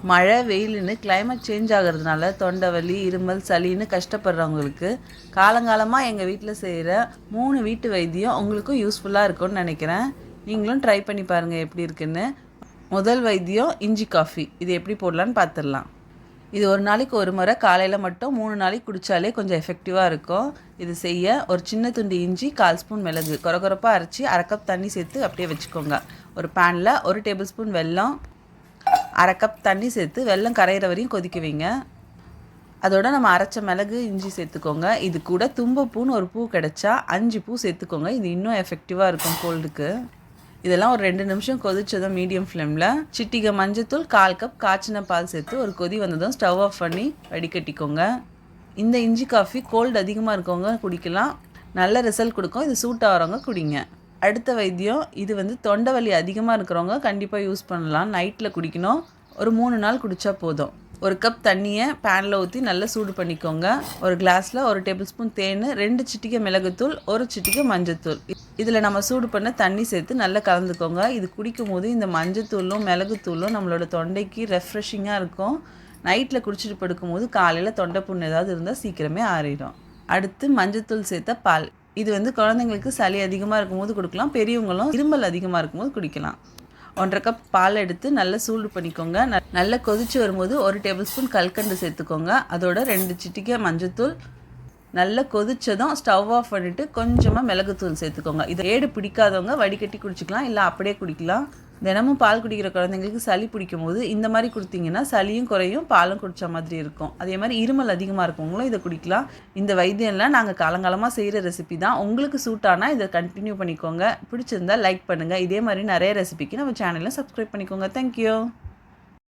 மழை வெயிலுன்னு climate change ஆகிறதுனால தொண்டை வலி இருமல் சளின்னு கஷ்டப்படுறவங்களுக்கு காலங்காலமாக எங்கள் வீட்டில் செய்கிற 3 வீட்டு வைத்தியம் உங்களுக்கும் யூஸ்ஃபுல்லாக இருக்கும்னு நினைக்கிறேன். நீங்களும் ட்ரை பண்ணி பாருங்கள் எப்படி இருக்குன்னு. முதல் வைத்தியம் இஞ்சி காஃபி. இது எப்படி போடலான்னு பார்த்துடலாம். இது ஒரு நாளைக்கு ஒரு முறை காலையில் மட்டும் 3 நாளைக்கு குடித்தாலே கொஞ்சம் எஃபெக்டிவாக இருக்கும். இது செய்ய ஒரு சின்ன துண்டு இஞ்சி, 1/4 ஸ்பூன் மிளகு கொரகொரப்பாக அரைச்சி 1/2 கப் தண்ணி சேர்த்து அப்படியே வச்சுக்கோங்க. ஒரு பேனில் 1 டேபிள் ஸ்பூன் வெல்லம், 1/2 கப் தண்ணி சேர்த்து வெல்லம் கரையிற வரையும் கொதிக்க வைங்க. அதோட நம்ம அரைச்ச மிளகு இஞ்சி சேர்த்துக்கோங்க. இது கூட தும்பப்பூன்னு ஒரு பூ கிடச்சா 5 பூ சேர்த்துக்கோங்க. இது இன்னும் எஃபெக்டிவாக இருக்கும் கோல்டுக்கு. இதெல்லாம் ஒரு 2 நிமிஷம் கொதிச்சதும் மீடியம் ஃப்ளேமில் சிட்டிகை மஞ்சத்தூள், 1/4 கப் காய்ச்சின பால் சேர்த்து ஒரு கொதி வந்ததும் ஸ்டவ் ஆஃப் பண்ணி வடிகட்டிக்கோங்க. இந்த இஞ்சி காஃபி கோல்டு அதிகமாக இருக்கவங்க குடிக்கலாம், நல்ல ரிசல்ட் கொடுக்கும். இது சூட் ஆகிறவங்க குடிங்க. அடுத்த வைத்தியம் இது தொண்டை வலி அதிகமாக இருக்கிறவங்க கண்டிப்பாக யூஸ் பண்ணலாம். நைட்டில் குடிக்கணும். ஒரு 3 நாள் குடித்தா போதும். 1 கப் தண்ணியை பேனில் ஊற்றி நல்லா சூடு பண்ணிக்கோங்க. ஒரு கிளாஸில் 1 டேபிள் ஸ்பூன் தேன், 2 சிட்டிகை மிளகுத்தூள், 1 சிட்டிகை மஞ்சத்தூள். இதில் நம்ம சூடு பண்ண தண்ணி சேர்த்து நல்லா கலந்துக்கோங்க. இது குடிக்கும் போது இந்த மஞ்சத்தூளும் மிளகுத்தூளும் நம்மளோட தொண்டைக்கு ரெஃப்ரெஷிங்காக இருக்கும். நைட்டில் குடிச்சிட்டு படுக்கும்போது காலையில் தொண்டை புண்ணு ஏதாவது இருந்தால் சீக்கிரமே ஆறிடும். அடுத்து மஞ்சத்தூள் சேர்த்த பால். இது குழந்தைங்களுக்கு சளி அதிகமாக இருக்கும்போது கொடுக்கலாம், பெரியவங்களும் இருமல் அதிகமாக இருக்கும்போது குடிக்கலாம். 1/2 கப் பால் எடுத்து நல்லா சூடு பண்ணிக்கோங்க. நல்லா கொதித்து வரும்போது 1 டேபிள் ஸ்பூன் கல்கண்டு சேர்த்துக்கோங்க. அதோட 2 சிட்டிகை மஞ்சத்தூள். நல்லா கொதிச்சதும் ஸ்டவ் ஆஃப் பண்ணிவிட்டு கொஞ்சமாக மிளகுத்தூள் சேர்த்துக்கோங்க. இதை ஏடு பிடிக்காதவங்க வடிகட்டி குடிச்சிக்கலாம், இல்லை அப்படியே குடிக்கலாம். தினமும் பால் குடிக்கிற குழந்தைங்களுக்கு சளி பிடிக்கும் போது இந்த மாதிரி கொடுத்தீங்கன்னா சளியும் குறையும், பாலும் குடித்த மாதிரி இருக்கும். அதே மாதிரி இருமல் அதிகமாக இருக்கவங்களும் இதை குடிக்கலாம். இந்த வைத்தியம்லாம் நாங்கள் காலங்காலமாக செய்கிற ரெசிபி தான். உங்களுக்கு சூட் ஆனால் இதை கண்டினியூ பண்ணிக்கோங்க. பிடிச்சிருந்தா லைக் பண்ணுங்கள். இதே மாதிரி நிறைய ரெசிபிக்கு நம்ம சேனலில் சப்ஸ்கிரைப் பண்ணிக்கோங்க. தேங்க்யூ.